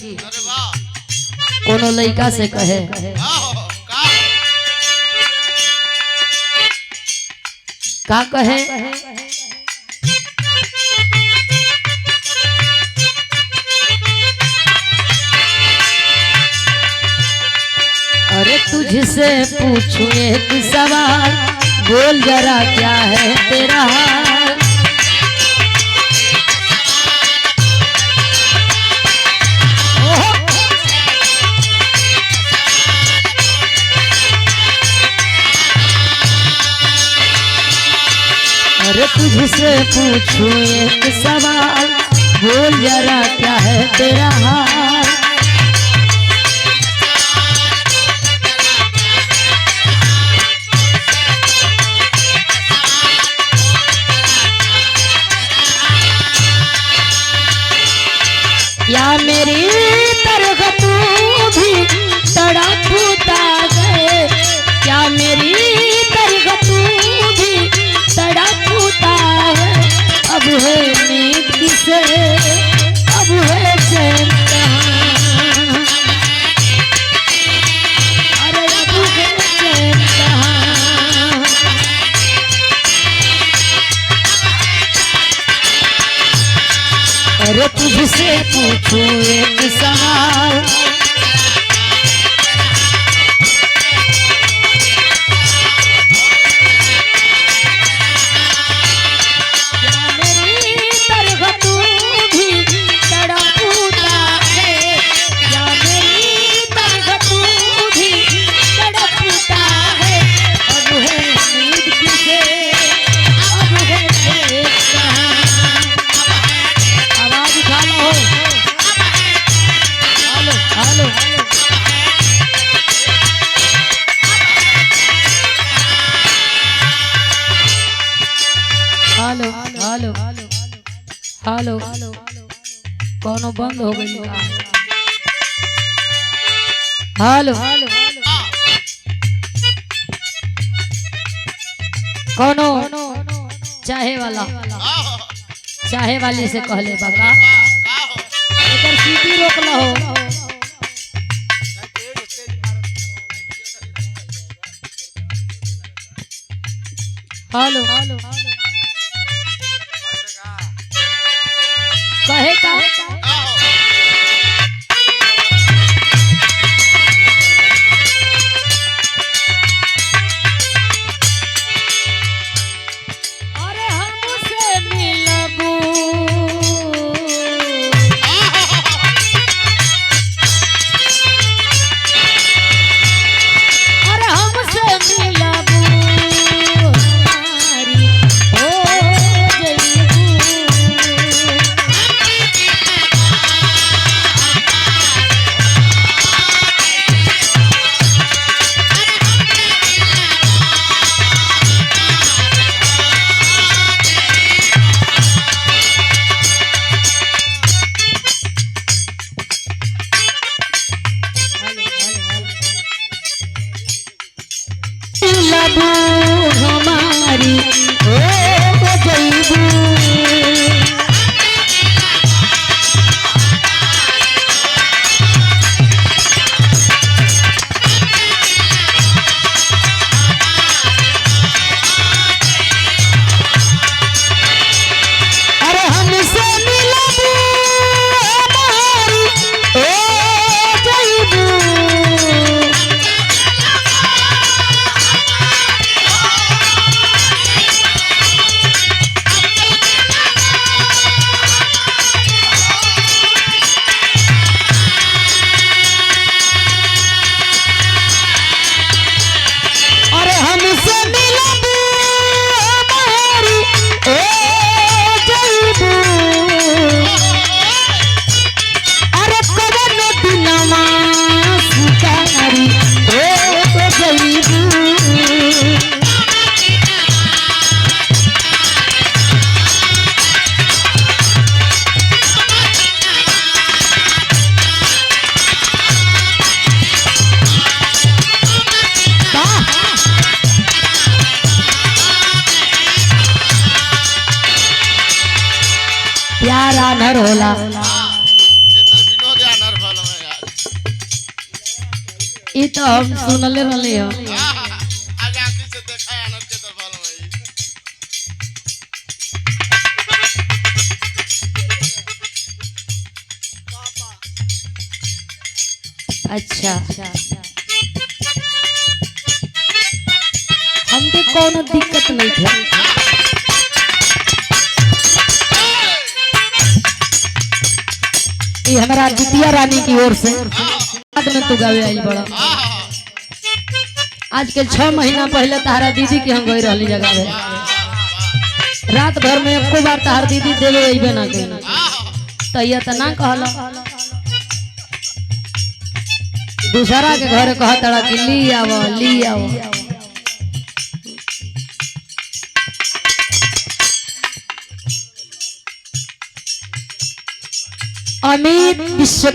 कोनो लड़का से कहे का कहे अरे तुझसे पूछूं एक सवाल बोल जरा क्या है तेरा हाल। अरे तुझसे पूछूं एक सवाल बोल जरा क्या है तेरा हाल। क्या मेरी तरह तू भी तड़पता गए, क्या मेरी तरह तू भी तड़पता है। अब है नींद किसे अब है चैन कहाँ, अरे अब है चैन कहाँ। अरे तुझसे पूछूं एक सवाल क्या मेरी तरह तू भी तड़पता है, क्या मेरी तरह तू भी तड़पता है। अब है नींद किसे अब है चैन कहाँ। आवाज उठा लो, hello hello hello hello hello कोनो बंद हो गई हेलो कोनो चाहे वाला चाहे वाली से कहले बाबा एकर सीटी रोक लो। हेलो कहे का अरे हमसे मिलबू अरे हमसे मिलबू हमारी हो जइबू। लबू हमारी हो जइबू। अरे हमसे मिलबू हमारी हो जइबू। अरे हमसे मिलबू हमारी हो जइबू। अरे कवन दिनमा सुतारी हो जइबू। प्यार अनर होला विनोद अनर भला ये तो हम सुनले रहले हो। आजादी से देखा है अनंत के दरबार में। अच्छा हमके कोनो दिक्कत नहीं है। ये हमारा जितिया रानी की ओर से बाद में तू गावे आई बड़ा। आज के 6 महीना पहले तारा दीदी की हम गई रहली जगह में। रात भर में एको बार तार दीदी देवे अइबे ना कइली तैया त ना कहला। दूसरा के घर कह तड़ा कि ली आओ। अमित विश्व